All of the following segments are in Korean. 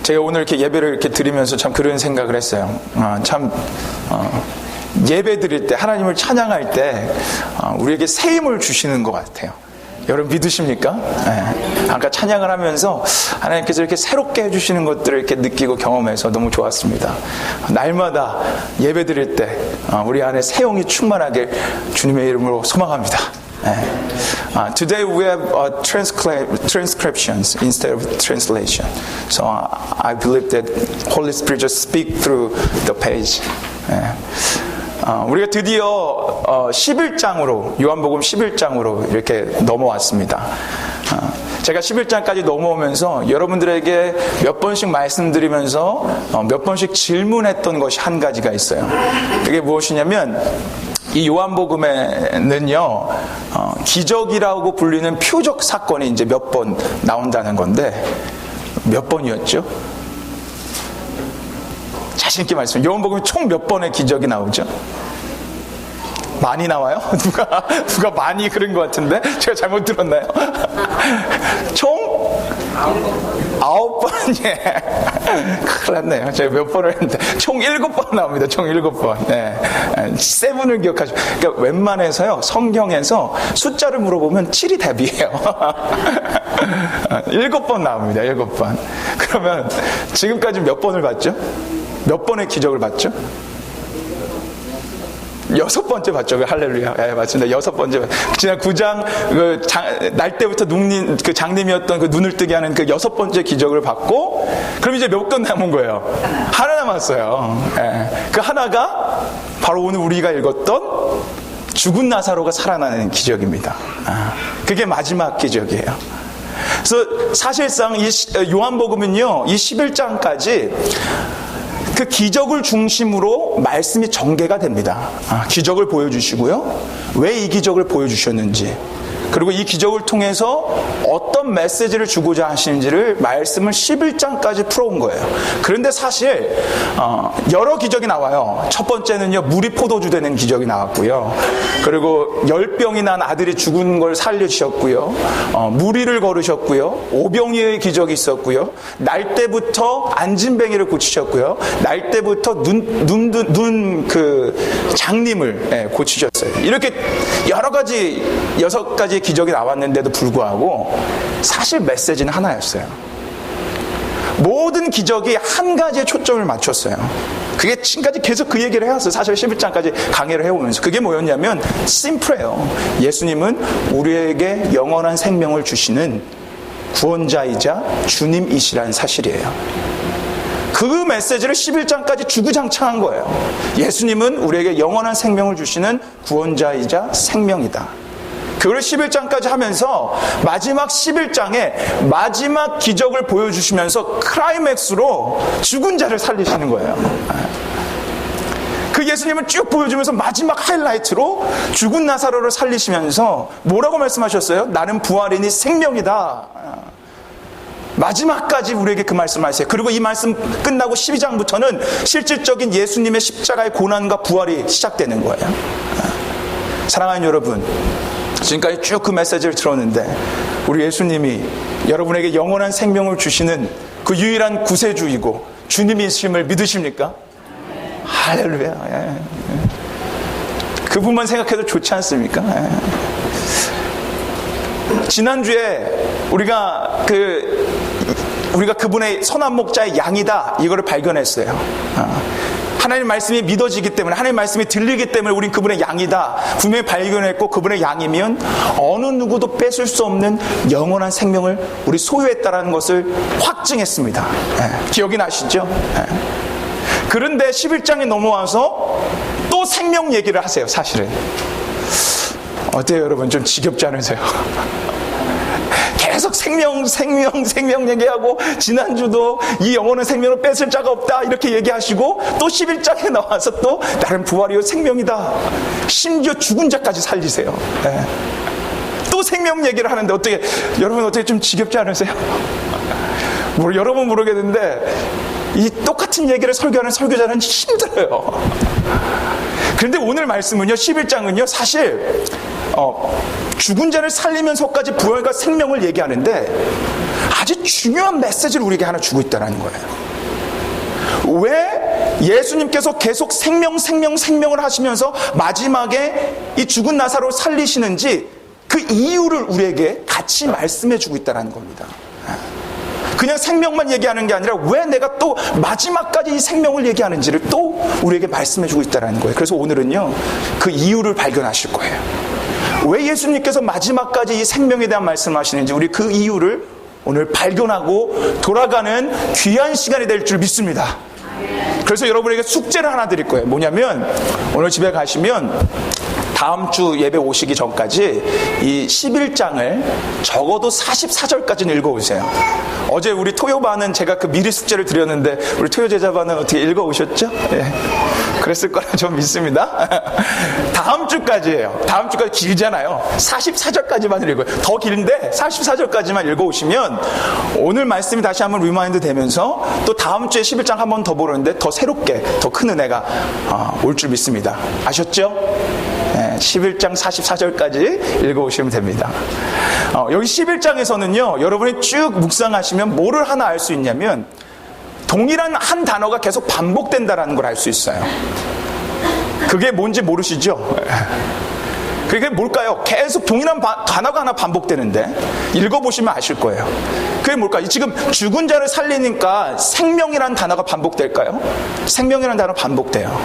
제가 오늘 이렇게 예배를 이렇게 드리면서 참 그런 생각을 했어요. 예배 드릴 때, 하나님을 찬양할 때, 우리에게 새 힘을 주시는 것 같아요. 여러분 믿으십니까? 네. 아까 찬양을 하면서 하나님께서 이렇게 새롭게 해주시는 것들을 이렇게 느끼고 경험해서 너무 좋았습니다. 날마다 예배 드릴 때, 우리 안에 새 영이 충만하길 주님의 이름으로 소망합니다. Today we have transcriptions instead of translation. So I believe that Holy Spirit just speak through the page. 우리가 드디어 11장으로 요한복음 11장으로 이렇게 넘어왔습니다. 제가 11장까지 넘어오면서 여러분들에게 몇 번씩 말씀드리면서 몇 번씩 질문했던 것이 한 가지가 있어요. 그게 무엇이냐면 이 요한복음에는요, 기적이라고 불리는 표적 사건이 이제 몇 번 나온다는 건데, 몇 번이었죠? 자신있게 말씀해. 요한복음에 총 몇 번의 기적이 나오죠? 많이 나와요? 누가 많이 그런 것 같은데? 제가 잘못 들었나요? 총? 9번, 예. 큰일 났네요. 제가 몇 번을 했는데. 총 7번 나옵니다. 총 7번. 네. 7을 기억하시고. 그러니까 웬만해서요, 성경에서 숫자를 물어보면 7이 답이에요. 7번 나옵니다. 7번. 그러면 지금까지 몇 번을 봤죠? 몇 번의 기적을 봤죠? 6번째 봤죠. 할렐루야. 예, 맞습니다. 6번째. 지난 9장, 날 때부터 장님이었던 그 눈을 뜨게 하는 그 6번째 기적을 봤고, 그럼 이제 몇 건 남은 거예요? 하나 남았어요. 예. 그 하나가 바로 오늘 우리가 읽었던 죽은 나사로가 살아나는 기적입니다. 그게 마지막 기적이에요. 그래서 사실상 이 요한복음은요, 이 11장까지 그 기적을 중심으로 말씀이 전개가 됩니다. 기적을 보여주시고요. 왜 이 기적을 보여주셨는지, 그리고 이 기적을 통해서 어떤 메시지를 주고자 하시는지를 말씀을 11장까지 풀어온 거예요. 그런데 사실 여러 기적이 나와요. 첫 번째는요, 물이 포도주 되는 기적이 나왔고요. 그리고 열병이 난 아들이 죽은 걸 살려주셨고요. 무리를 걸으셨고요. 오병이의 기적이 있었고요. 날 때부터 안진뱅이를 고치셨고요. 날 때부터 장님을 고치셨어요. 이렇게 여러 가지 6가지 기적이 나왔는데도 불구하고 사실 메시지는 하나였어요. 모든 기적이 한 가지에 초점을 맞췄어요. 그게 지금까지 계속 그 얘기를 해왔어요. 사실 11장까지 강의를 해오면서. 그게 뭐였냐면 심플해요. 예수님은 우리에게 영원한 생명을 주시는 구원자이자 주님이시라는 사실이에요. 그 메시지를 11장까지 주구장창한 거예요. 예수님은 우리에게 영원한 생명을 주시는 구원자이자 생명이다. 그걸 11장까지 하면서 마지막 11장에 마지막 기적을 보여주시면서 클라이맥스로 죽은 자를 살리시는 거예요. 그 예수님을 쭉 보여주면서 마지막 하이라이트로 죽은 나사로를 살리시면서 뭐라고 말씀하셨어요? 나는 부활이니 생명이다. 마지막까지 우리에게 그 말씀하세요. 그리고 이 말씀 끝나고 12장부터는 실질적인 예수님의 십자가의 고난과 부활이 시작되는 거예요. 사랑하는 여러분, 지금까지 쭉 그 메시지를 들었는데 우리 예수님이 여러분에게 영원한 생명을 주시는 그 유일한 구세주이고 주님이심을 믿으십니까? 할렐루야. 그분만 생각해도 좋지 않습니까? 지난주에 우리가 그분의 선한 목자의 양이다, 이거를 발견했어요. 하나님 말씀이 믿어지기 때문에, 하나님 말씀이 들리기 때문에 우린 그분의 양이다 분명히 발견했고, 그분의 양이면 어느 누구도 뺏을 수 없는 영원한 생명을 우리 소유했다라는 것을 확증했습니다. 기억이 나시죠? 그런데 11장에 넘어와서 또 생명 얘기를 하세요. 사실은 어때요 여러분? 좀 지겹지 않으세요? 계속 생명 얘기하고, 지난주도 이 영혼은 생명을 뺏을 자가 없다 이렇게 얘기하시고, 또 11장에 나와서 또 나는 부활이요 생명이다, 심지어 죽은 자까지 살리세요. 또 생명 얘기를 하는데 여러분 어떻게 좀 지겹지 않으세요? 여러분 모르겠는데 이 똑같은 얘기를 설교하는 설교자는 힘들어요. 그런데 오늘 말씀은요, 11장은요 사실 죽은 자를 살리면서까지 부활과 생명을 얘기하는데 아주 중요한 메시지를 우리에게 하나 주고 있다는 거예요. 왜 예수님께서 계속 생명을 하시면서 마지막에 이 죽은 나사로를 살리시는지 그 이유를 우리에게 같이 말씀해 주고 있다는 겁니다. 그냥 생명만 얘기하는 게 아니라 왜 내가 또 마지막까지 이 생명을 얘기하는지를 또 우리에게 말씀해 주고 있다는 거예요. 그래서 오늘은요, 그 이유를 발견하실 거예요. 왜 예수님께서 마지막까지 이 생명에 대한 말씀을 하시는지 우리 그 이유를 오늘 발견하고 돌아가는 귀한 시간이 될 줄 믿습니다. 그래서 여러분에게 숙제를 하나 드릴 거예요. 뭐냐면 오늘 집에 가시면 다음 주 예배 오시기 전까지 이 11장을 적어도 44절까지는 읽어오세요. 어제 우리 토요반은 제가 그 미리 숙제를 드렸는데 우리 토요제자반은 어떻게 읽어오셨죠? 예. 그랬을 거라 좀 믿습니다. 다음 주까지예요. 다음 주까지 길잖아요. 44절까지만 읽어요. 더 길은데 44절까지만 읽어오시면 오늘 말씀이 다시 한번 리마인드 되면서 또 다음 주에 11장 한 번 더 보는데 더 새롭게 더 큰 은혜가 올 줄 믿습니다. 아셨죠? 11장 44절까지 읽어오시면 됩니다. 여기 11장에서는요, 여러분이 쭉 묵상하시면 뭐를 하나 알 수 있냐면 동일한 한 단어가 계속 반복된다는 걸 알 수 있어요. 그게 뭔지 모르시죠? 그게 뭘까요? 계속 동일한 단어가 하나 반복되는데 읽어보시면 아실 거예요. 그게 뭘까요? 지금 죽은 자를 살리니까 생명이라는 단어가 반복될까요? 생명이라는 단어가 반복돼요.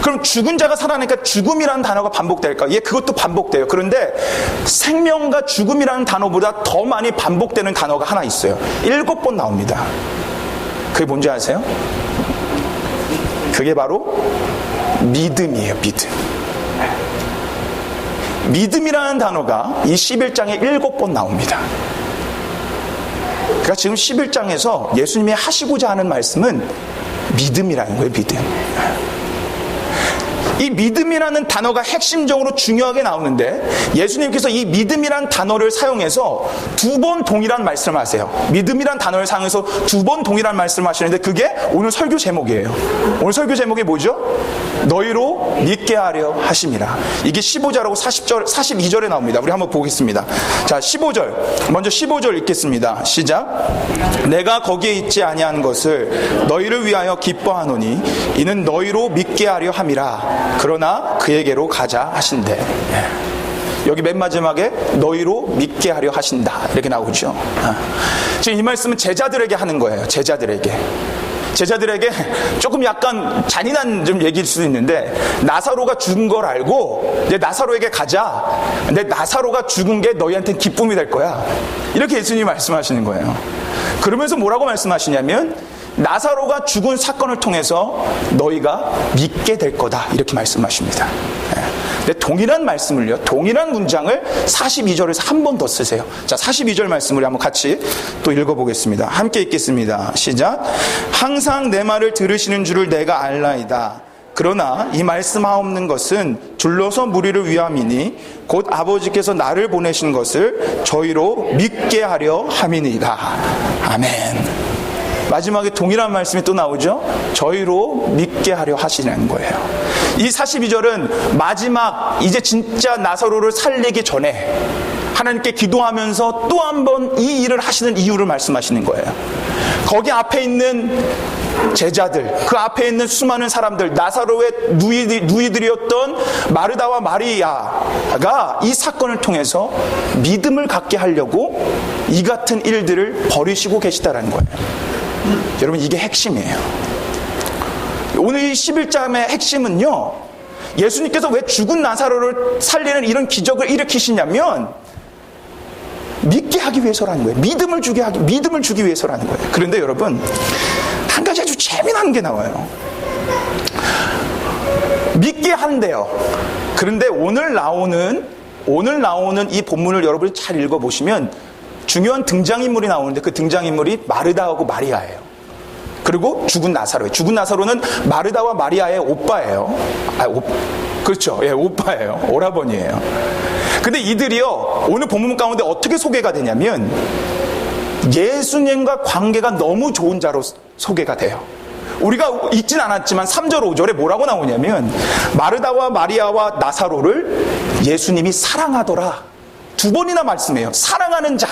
그럼 죽은 자가 살아나니까 죽음이라는 단어가 반복될까요? 예, 그것도 반복돼요. 그런데 생명과 죽음이라는 단어보다 더 많이 반복되는 단어가 하나 있어요. 7번 나옵니다. 그게 뭔지 아세요? 그게 바로 믿음이에요. 믿음. 믿음이라는 단어가 이 11장에 7번 나옵니다. 그러니까 지금 11장에서 예수님이 하시고자 하는 말씀은 믿음이라는 거예요. 믿음. 이 믿음이라는 단어가 핵심적으로 중요하게 나오는데 예수님께서 이 믿음이라는 단어를 사용해서 2번 동일한 말씀을 하세요. 믿음이라는 단어를 사용해서 2번 동일한 말씀을 하시는데 그게 오늘 설교 제목이에요. 오늘 설교 제목이 뭐죠? 너희로 믿게 하려 하심이라. 이게 15절하고 42절에 나옵니다. 우리 한번 보겠습니다. 자, 15절. 먼저 15절 읽겠습니다. 시작. 내가 거기에 있지 아니한 것을 너희를 위하여 기뻐하노니 이는 너희로 믿게 하려 함이라. 그러나 그에게로 가자 하신대. 여기 맨 마지막에 너희로 믿게 하려 하신다 이렇게 나오죠. 지금 이 말씀은 제자들에게 하는 거예요. 제자들에게 조금 약간 잔인한 좀 얘기일 수도 있는데 나사로가 죽은 걸 알고 이제 나사로에게 가자. 근데 나사로가 죽은 게 너희한테는 기쁨이 될 거야. 이렇게 예수님이 말씀하시는 거예요. 그러면서 뭐라고 말씀하시냐면 나사로가 죽은 사건을 통해서 너희가 믿게 될 거다 이렇게 말씀하십니다. 근데 동일한 말씀을요, 동일한 문장을 42절에서 한 번 더 쓰세요. 자, 42절 말씀을 한번 같이 또 읽어보겠습니다. 함께 읽겠습니다. 시작. 항상 내 말을 들으시는 줄을 내가 알나이다. 그러나 이 말씀하옵는 것은 둘러서 무리를 위함이니 곧 아버지께서 나를 보내신 것을 저희로 믿게 하려 함이니이다. 아멘. 마지막에 동일한 말씀이 또 나오죠. 저희로 믿게 하려 하시는 거예요. 이 42절은 마지막 이제 진짜 나사로를 살리기 전에 하나님께 기도하면서 또 한 번 이 일을 하시는 이유를 말씀하시는 거예요. 거기 앞에 있는 제자들, 그 앞에 있는 수많은 사람들, 나사로의 누이들이었던 마르다와 마리아가 이 사건을 통해서 믿음을 갖게 하려고 이 같은 일들을 벌이시고 계시다는 거예요. 여러분, 이게 핵심이에요. 오늘 이 11장의 핵심은요, 예수님께서 왜 죽은 나사로를 살리는 이런 기적을 일으키시냐면 믿게 하기 위해서라는 거예요. 믿음을 주기 위해서라는 거예요. 그런데 여러분, 한 가지 아주 재미난 게 나와요. 믿게 한대요. 그런데 오늘 나오는 이 본문을 여러분이 잘 읽어보시면 중요한 등장인물이 나오는데 그 등장인물이 마르다하고 마리아예요. 그리고 죽은 나사로예요. 죽은 나사로는 마르다와 마리아의 오빠예요. 그렇죠. 예, 오빠예요. 오라버니예요. 근데 이들이요, 오늘 본문 가운데 어떻게 소개가 되냐면 예수님과 관계가 너무 좋은 자로 소개가 돼요. 우리가 읽진 않았지만 3절 5절에 뭐라고 나오냐면 마르다와 마리아와 나사로를 예수님이 사랑하더라 두 번이나 말씀해요. 사랑하는 자.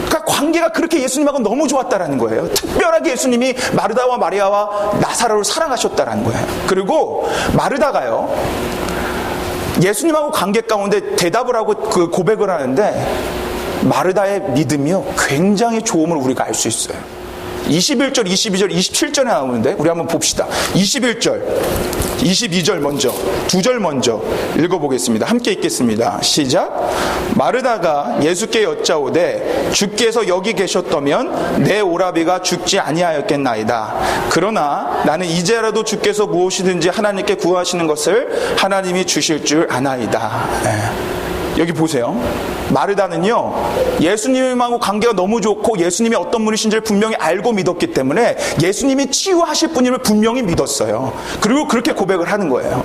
그러니까 관계가 그렇게 예수님하고 너무 좋았다라는 거예요. 특별하게 예수님이 마르다와 마리아와 나사로를 사랑하셨다라는 거예요. 그리고 마르다가요, 예수님하고 관계 가운데 대답을 하고 그 고백을 하는데 마르다의 믿음이요 굉장히 좋음을 우리가 알 수 있어요. 21절, 22절, 27절에 나오는데 우리 한번 봅시다. 21절, 22절 먼저, 2절 먼저 읽어보겠습니다. 함께 읽겠습니다. 시작. 마르다가 예수께 여짜오되 주께서 여기 계셨다면 내 오라비가 죽지 아니하였겠나이다. 그러나 나는 이제라도 주께서 무엇이든지 하나님께 구하시는 것을 하나님이 주실 줄 아나이다. 여기 보세요. 마르다는요, 예수님하고 관계가 너무 좋고 예수님이 어떤 분이신지를 분명히 알고 믿었기 때문에 예수님이 치유하실 분임을 분명히 믿었어요. 그리고 그렇게 고백을 하는 거예요.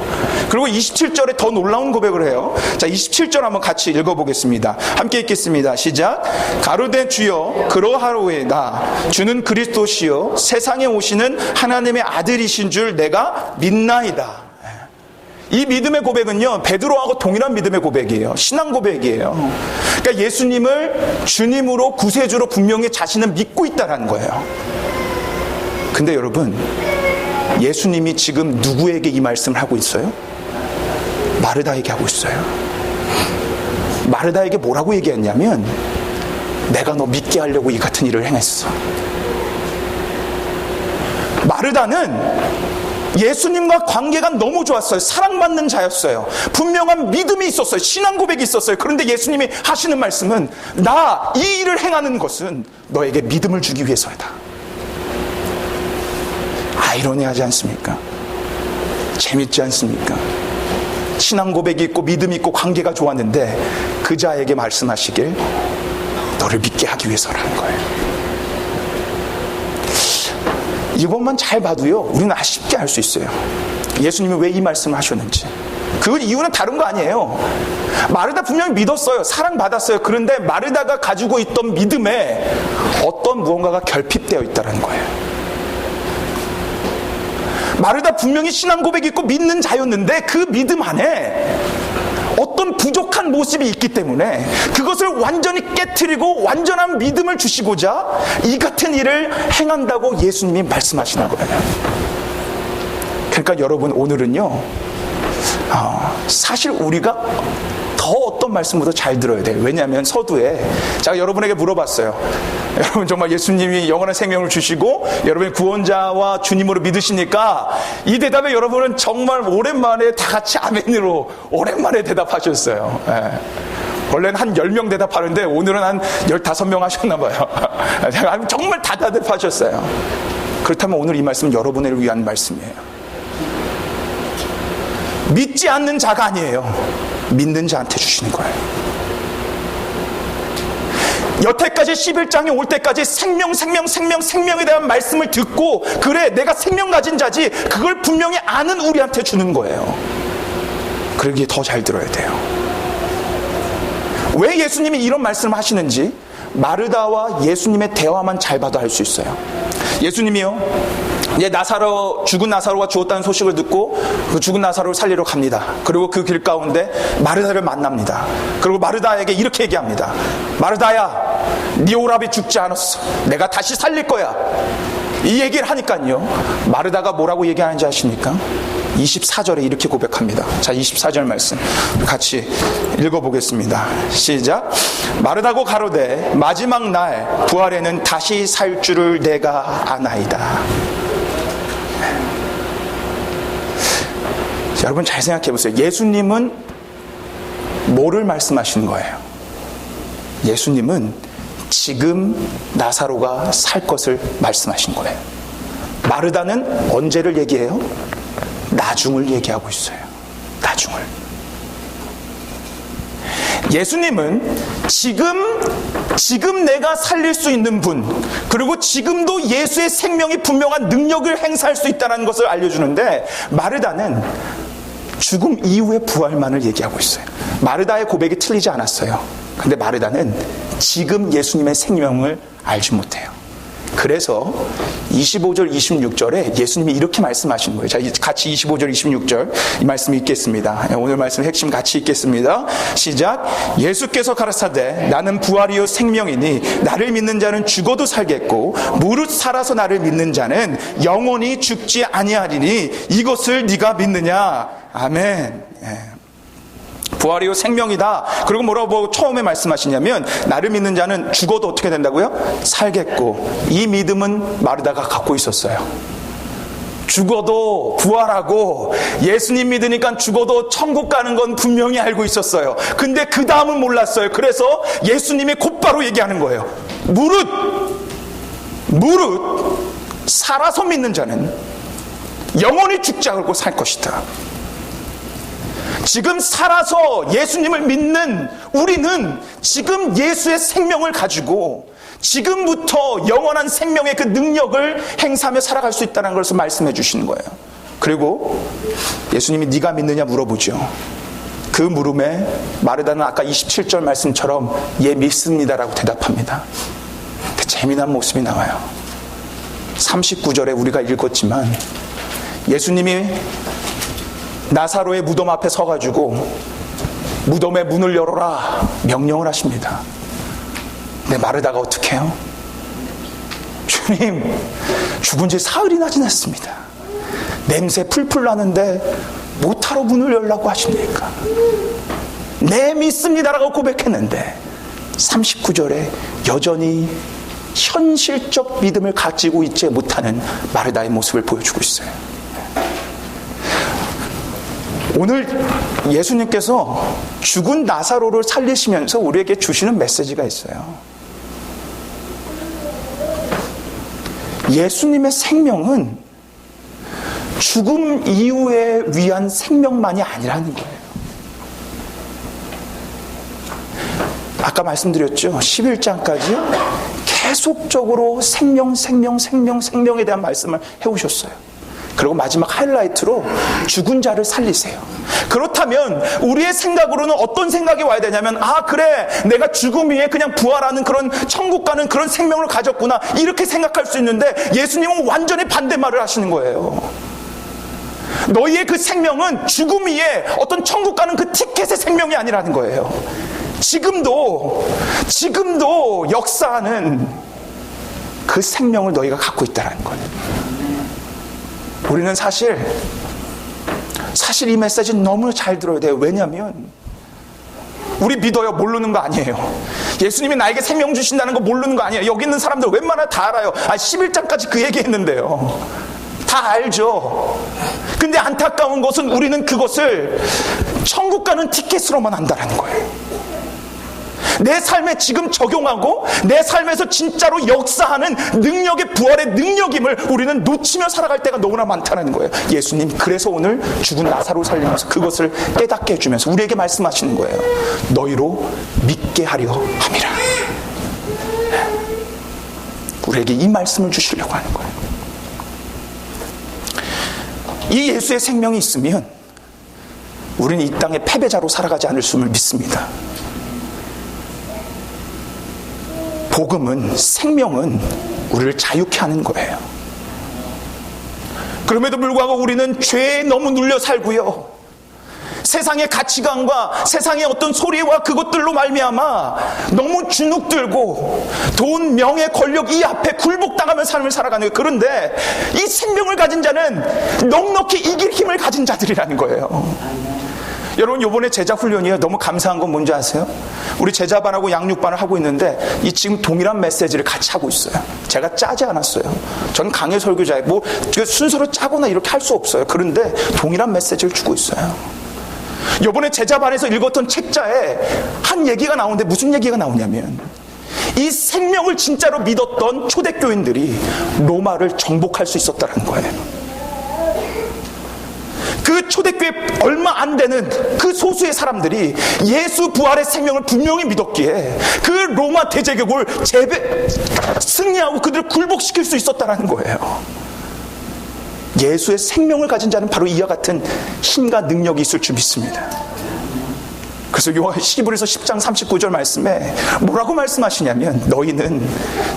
그리고 27절에 더 놀라운 고백을 해요. 자, 27절 한번 같이 읽어보겠습니다. 함께 읽겠습니다. 시작. 가로되 주여 그러하로이다. 주는 그리스도시요 세상에 오시는 하나님의 아들이신 줄 내가 믿나이다. 이 믿음의 고백은요, 베드로하고 동일한 믿음의 고백이에요. 신앙 고백이에요. 그러니까 예수님을 주님으로 구세주로 분명히 자신은 믿고 있다는 거예요. 근데 여러분, 예수님이 지금 누구에게 이 말씀을 하고 있어요? 마르다에게 하고 있어요. 마르다에게 뭐라고 얘기했냐면, 내가 너 믿게 하려고 이 같은 일을 행했어. 마르다는 예수님과 관계가 너무 좋았어요. 사랑받는 자였어요. 분명한 믿음이 있었어요. 신앙 고백이 있었어요. 그런데 예수님이 하시는 말씀은 나 이 일을 행하는 것은 너에게 믿음을 주기 위해서이다. 아이러니하지 않습니까? 재밌지 않습니까? 신앙 고백이 있고 믿음이 있고 관계가 좋았는데 그 자에게 말씀하시길 너를 믿게 하기 위해서라는 거예요. 이것만 잘 봐도요, 우리는 쉽게 알 수 있어요. 예수님이 왜 이 말씀을 하셨는지. 그 이유는 다른 거 아니에요. 마르다 분명히 믿었어요. 사랑받았어요. 그런데 마르다가 가지고 있던 믿음에 어떤 무언가가 결핍되어 있다는 거예요. 마르다 분명히 신앙 고백이 있고 믿는 자였는데 그 믿음 안에 어떤 부족한 모습이 있기 때문에 그것을 완전히 깨트리고 완전한 믿음을 주시고자 이 같은 일을 행한다고 예수님이 말씀하시는 거예요. 그러니까 여러분, 오늘은요, 사실 우리가 더 어떤 말씀보다 잘 들어야 돼요. 왜냐하면 서두에 제가 여러분에게 물어봤어요. 여러분 정말 예수님이 영원한 생명을 주시고 여러분의 구원자와 주님으로 믿으십니까? 이 대답에 여러분은 정말 오랜만에 다 같이 아멘으로 오랜만에 대답하셨어요. 원래는 한 10명 대답하는데 오늘은 한 15명 하셨나 봐요. 정말 다 대답하셨어요. 그렇다면 오늘 이 말씀은 여러분을 위한 말씀이에요. 믿지 않는 자가 아니에요. 믿는 자한테 주시는 거예요. 여태까지 11장에 올 때까지 생명에 대한 말씀을 듣고 그래 내가 생명 가진 자지 그걸 분명히 아는 우리한테 주는 거예요. 그러기에 더 잘 들어야 돼요. 왜 예수님이 이런 말씀을 하시는지 마르다와 예수님의 대화만 잘 봐도 알 수 있어요. 예수님이요, 죽은 나사로가 죽었다는 소식을 듣고 그 죽은 나사로를 살리러 갑니다. 그리고 그 길 가운데 마르다를 만납니다. 그리고 마르다에게 이렇게 얘기합니다. 마르다야, 네 오라비 죽지 않았어. 내가 다시 살릴 거야. 이 얘기를 하니까요, 마르다가 뭐라고 얘기하는지 아십니까? 24절에 이렇게 고백합니다. 자, 24절 말씀 같이 읽어보겠습니다. 시작. 마르다고 가로되 마지막 날 부활에는 다시 살 줄을 내가 아나이다. 자, 여러분 잘 생각해 보세요. 예수님은 뭐를 말씀하시는 거예요? 예수님은 지금 나사로가 살 것을 말씀하신 거예요. 마르다는 언제를 얘기해요? 나중을 얘기하고 있어요. 나중을. 예수님은 지금 내가 살릴 수 있는 분, 그리고 지금도 예수의 생명이 분명한 능력을 행사할 수 있다는 것을 알려주는데, 마르다는 죽음 이후의 부활만을 얘기하고 있어요. 마르다의 고백이 틀리지 않았어요. 근데 마르다는 지금 예수님의 생명을 알지 못해요. 그래서 25절, 26절에 예수님이 이렇게 말씀하시는 거예요. 자, 같이 25절, 26절 이 말씀 읽겠습니다. 오늘 말씀 핵심 같이 읽겠습니다. 시작. 예수께서 가라사대 나는 부활이요 생명이니 나를 믿는 자는 죽어도 살겠고 무릇 살아서 나를 믿는 자는 영원히 죽지 아니하리니 이것을 네가 믿느냐. 아멘. 부활이요 생명이다. 그리고 뭐라고 처음에 말씀하시냐면 나를 믿는 자는 죽어도 어떻게 된다고요? 살겠고. 이 믿음은 마르다가 갖고 있었어요. 죽어도 부활하고 예수님 믿으니까 죽어도 천국 가는 건 분명히 알고 있었어요. 근데 그 다음은 몰랐어요. 그래서 예수님이 곧바로 얘기하는 거예요. 무릇 살아서 믿는 자는 영원히 죽지 않고 살 것이다. 지금 살아서 예수님을 믿는 우리는 지금 예수의 생명을 가지고 지금부터 영원한 생명의 그 능력을 행사하며 살아갈 수 있다는 것을 말씀해 주시는 거예요. 그리고 예수님이 네가 믿느냐 물어보죠. 그 물음에 마르다는 아까 27절 말씀처럼 예 믿습니다라고 대답합니다. 그 재미난 모습이 나와요. 39절에 우리가 읽었지만 예수님이 나사로의 무덤 앞에 서가지고 무덤의 문을 열어라 명령을 하십니다. 근데 마르다가 어떻게 해요? 주님, 죽은 지 사흘이나 지났습니다. 냄새 풀풀 나는데 못하러 문을 열라고 하십니까? 네 믿습니다라고 고백했는데 39절에 여전히 현실적 믿음을 가지고 있지 못하는 마르다의 모습을 보여주고 있어요. 오늘 예수님께서 죽은 나사로를 살리시면서 우리에게 주시는 메시지가 있어요. 예수님의 생명은 죽음 이후에 위한 생명만이 아니라는 거예요. 아까 말씀드렸죠. 11장까지 계속적으로 생명에 대한 말씀을 해오셨어요. 그리고 마지막 하이라이트로 죽은 자를 살리세요. 그렇다면 우리의 생각으로는 어떤 생각이 와야 되냐면 그래 내가 죽음 위에 그냥 부활하는 그런 천국 가는 그런 생명을 가졌구나 이렇게 생각할 수 있는데 예수님은 완전히 반대말을 하시는 거예요. 너희의 그 생명은 죽음 위에 어떤 천국 가는 그 티켓의 생명이 아니라는 거예요. 지금도 역사하는 그 생명을 너희가 갖고 있다는 거예요. 우리는 사실 이 메시지 너무 잘 들어야 돼요. 왜냐하면 우리 믿어요. 모르는 거 아니에요. 예수님이 나에게 생명 주신다는 거 모르는 거 아니에요. 여기 있는 사람들 웬만하면 다 알아요. 11장까지 그 얘기했는데요. 다 알죠. 근데 안타까운 것은 우리는 그것을 천국 가는 티켓으로만 한다는 거예요. 내 삶에 지금 적용하고 내 삶에서 진짜로 역사하는 능력의 부활의 능력임을 우리는 놓치며 살아갈 때가 너무나 많다는 거예요. 예수님 그래서 오늘 죽은 나사로 살리면서 그것을 깨닫게 해주면서 우리에게 말씀하시는 거예요. 너희로 믿게 하려 함이라. 우리에게 이 말씀을 주시려고 하는 거예요. 이 예수의 생명이 있으면 우리는 이 땅에 패배자로 살아가지 않을 수를 믿습니다. 복음은, 생명은 우리를 자유케 하는 거예요. 그럼에도 불구하고 우리는 죄에 너무 눌려 살고요. 세상의 가치관과 세상의 어떤 소리와 그것들로 말미암아 너무 주눅들고 돈, 명예, 권력 이 앞에 굴복당하며 삶을 살아가는 거예요. 그런데 이 생명을 가진 자는 넉넉히 이길 힘을 가진 자들이라는 거예요. 여러분 이번에 제자 훈련이요. 너무 감사한 건 뭔지 아세요? 우리 제자반하고 양육반을 하고 있는데 이 지금 동일한 메시지를 같이 하고 있어요. 제가 짜지 않았어요. 저는 강해 설교자예요. 순서로 짜거나 이렇게 할 수 없어요. 그런데 동일한 메시지를 주고 있어요. 이번에 제자반에서 읽었던 책자에 한 얘기가 나오는데 무슨 얘기가 나오냐면 이 생명을 진짜로 믿었던 초대교인들이 로마를 정복할 수 있었다는 거예요. 그 초대교회 얼마 안 되는 그 소수의 사람들이 예수 부활의 생명을 분명히 믿었기에 그 로마 대제국을 승리하고 그들을 굴복시킬 수 있었다는 거예요. 예수의 생명을 가진 자는 바로 이와 같은 힘과 능력이 있을 줄 믿습니다. 그래서 히브리서 10장 39절 말씀에 뭐라고 말씀하시냐면 너희는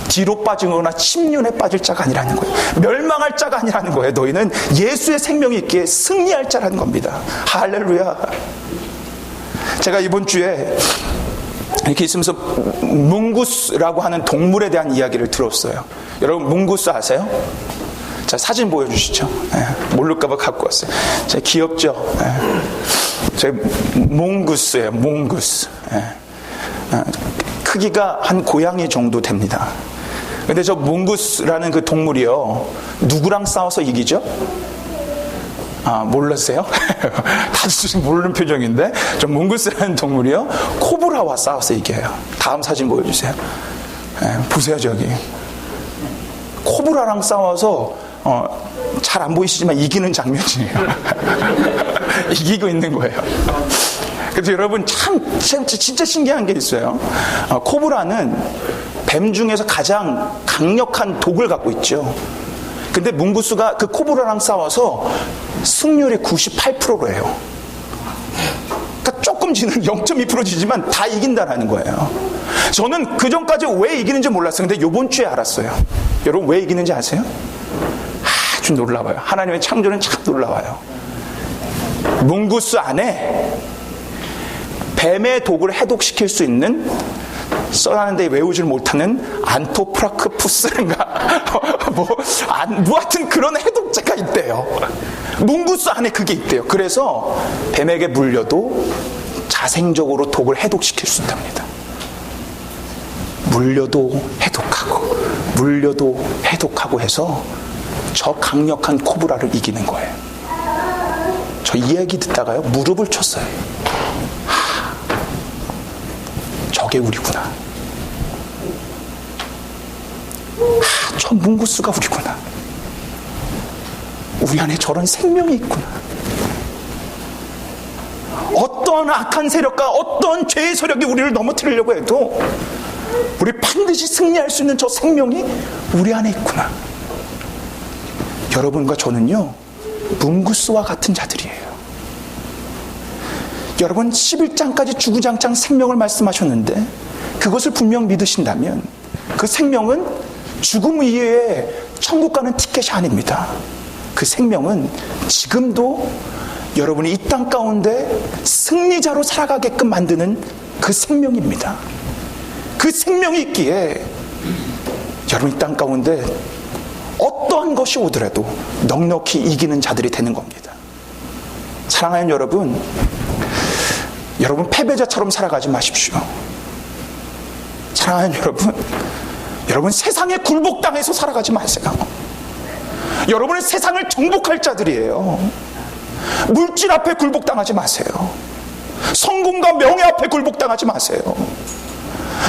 뒤로 빠지거나 침륜에 빠질 자가 아니라는 거예요. 멸망할 자가 아니라는 거예요. 너희는 예수의 생명이 있기에 승리할 자라는 겁니다. 할렐루야. 제가 이번 주에 이렇게 있으면서 뭉구스라고 하는 동물에 대한 이야기를 들었어요. 여러분 뭉구스 아세요? 자, 사진 보여주시죠. 모를까봐 갖고 왔어요. 귀엽죠? 제 몽구스예요. 몽구스. 크기가 한 고양이 정도 됩니다. 근데 저 몽구스라는 그 동물이요, 누구랑 싸워서 이기죠? 아, 몰랐어요? 다들 모르는 표정인데, 저 몽구스라는 동물이요, 코브라와 싸워서 이겨요. 다음 사진 보여주세요. 보세요, 저기. 코브라랑 싸워서 잘 안 보이시지만 이기는 장면이에요. 이기고 있는 거예요. 그래서 여러분 진짜 신기한 게 있어요. 코브라는 뱀 중에서 가장 강력한 독을 갖고 있죠. 근데 뭉구스가 그 코브라랑 싸워서 승률이 98%로 해요. 그러니까 조금 지는 0.2% 지지만 다 이긴다라는 거예요. 저는 그 전까지 왜 이기는지 몰랐어요. 근데 요번 주에 알았어요. 여러분 왜 이기는지 아세요? 아주 놀라워요. 하나님의 창조는 참 놀라워요. 뭉구스 안에 뱀의 독을 해독시킬 수 있는, 써놨는데 외우질 못하는 안토프라크푸스인가 하여튼 그런 해독제가 있대요. 뭉구스 안에 그게 있대요. 그래서 뱀에게 물려도 자생적으로 독을 해독시킬 수 있답니다. 물려도 해독하고 물려도 해독하고 해서 저 강력한 코브라를 이기는 거예요. 저 이야기 듣다가요 무릎을 쳤어요. 저게 우리구나. 저 뭉구스가 우리구나. 우리 안에 저런 생명이 있구나. 어떠한 악한 세력과 어떠한 죄의 세력이 우리를 넘어뜨리려고 해도 우리 반드시 승리할 수 있는 저 생명이 우리 안에 있구나. 여러분과 저는요 뭉구스와 같은 자들이에요. 여러분 11장까지 주구장창 생명을 말씀하셨는데 그것을 분명 믿으신다면 그 생명은 죽음 이외에 천국 가는 티켓이 아닙니다. 그 생명은 지금도 여러분이 이 땅 가운데 승리자로 살아가게끔 만드는 그 생명입니다. 그 생명이 있기에 여러분 이 땅 가운데 어떠한 것이 오더라도 넉넉히 이기는 자들이 되는 겁니다. 사랑하는 여러분, 여러분 패배자처럼 살아가지 마십시오. 사랑하는 여러분 세상에 굴복당해서 살아가지 마세요. 여러분은 세상을 정복할 자들이에요. 물질 앞에 굴복당하지 마세요. 성공과 명예 앞에 굴복당하지 마세요.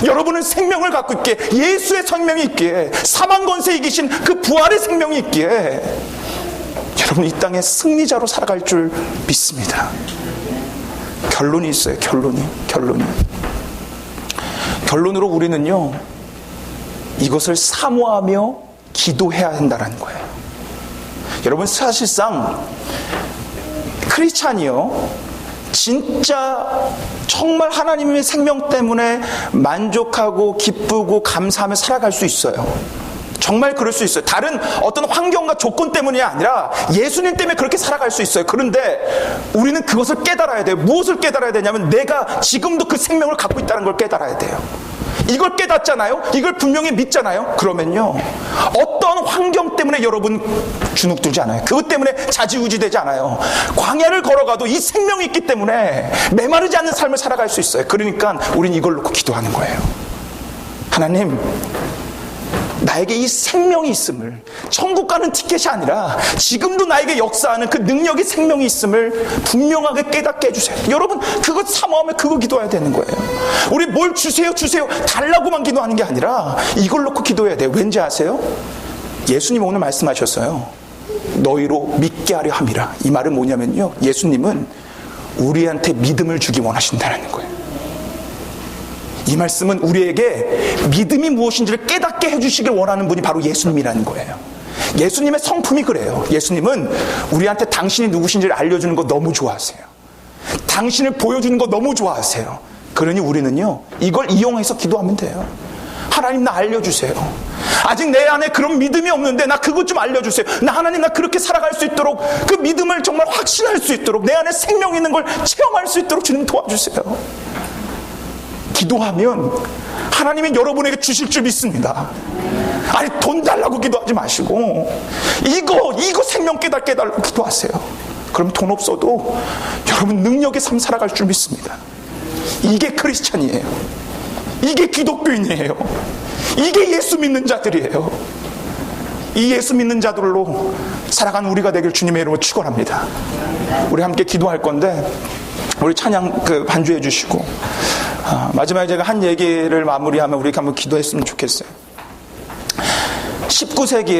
여러분은 생명을 갖고 있기에, 예수의 생명이 있기에, 사망 권세 이기신 그 부활의 생명이 있기에 여러분 이 땅에 승리자로 살아갈 줄 믿습니다. 결론이 있어요. 결론으로 우리는요 이것을 사모하며 기도해야 한다는 거예요. 여러분 사실상 크리스찬이요 진짜 정말 하나님의 생명 때문에 만족하고 기쁘고 감사하며 살아갈 수 있어요. 정말 그럴 수 있어요. 다른 어떤 환경과 조건 때문이 아니라 예수님 때문에 그렇게 살아갈 수 있어요. 그런데 우리는 그것을 깨달아야 돼요. 무엇을 깨달아야 되냐면 내가 지금도 그 생명을 갖고 있다는 걸 깨달아야 돼요. 이걸 깨닫잖아요. 이걸 분명히 믿잖아요. 그러면요 어떤 환경 때문에 여러분 주눅들지 않아요. 그것 때문에 좌지우지 되지 않아요. 광야를 걸어가도 이 생명이 있기 때문에 메마르지 않는 삶을 살아갈 수 있어요. 그러니까 우린 이걸 놓고 기도하는 거예요. 하나님, 나에게 이 생명이 있음을, 천국 가는 티켓이 아니라 지금도 나에게 역사하는 그 능력의 생명이 있음을 분명하게 깨닫게 해주세요. 여러분 그것 사모하며 그거 기도해야 되는 거예요. 우리 뭘 주세요 달라고만 기도하는 게 아니라 이걸 놓고 기도해야 돼요. 왠지 아세요? 예수님 오늘 말씀하셨어요. 너희로 믿게 하려 함이라. 이 말은 뭐냐면요 예수님은 우리한테 믿음을 주기 원하신다는 거예요. 이 말씀은 우리에게 믿음이 무엇인지를 깨닫게 해주시길 원하는 분이 바로 예수님이라는 거예요. 예수님의 성품이 그래요. 예수님은 우리한테 당신이 누구신지를 알려주는 거 너무 좋아하세요. 당신을 보여주는 거 너무 좋아하세요. 그러니 우리는요, 이걸 이용해서 기도하면 돼요. 하나님, 나 알려주세요. 아직 내 안에 그런 믿음이 없는데 나 그것 좀 알려주세요. 나 하나님, 나 그렇게 살아갈 수 있도록, 그 믿음을 정말 확신할 수 있도록, 내 안에 생명 있는 걸 체험할 수 있도록 주님 도와주세요. 기도하면 하나님이 여러분에게 주실 줄 믿습니다. 아니, 돈 달라고 기도하지 마시고 이거 생명 깨달고 기도하세요. 그럼 돈 없어도 여러분 능력의 삶 살아갈 줄 믿습니다. 이게 크리스찬이에요. 이게 기독교인이에요. 이게 예수 믿는 자들이에요. 이 예수 믿는 자들로 살아가는 우리가 되길 주님의 이름으로 축원합니다. 우리 함께 기도할 건데 우리 찬양 반주해 주시고, 마지막에 제가 한 얘기를 마무리하면 우리 한번 기도했으면 좋겠어요. 19세기에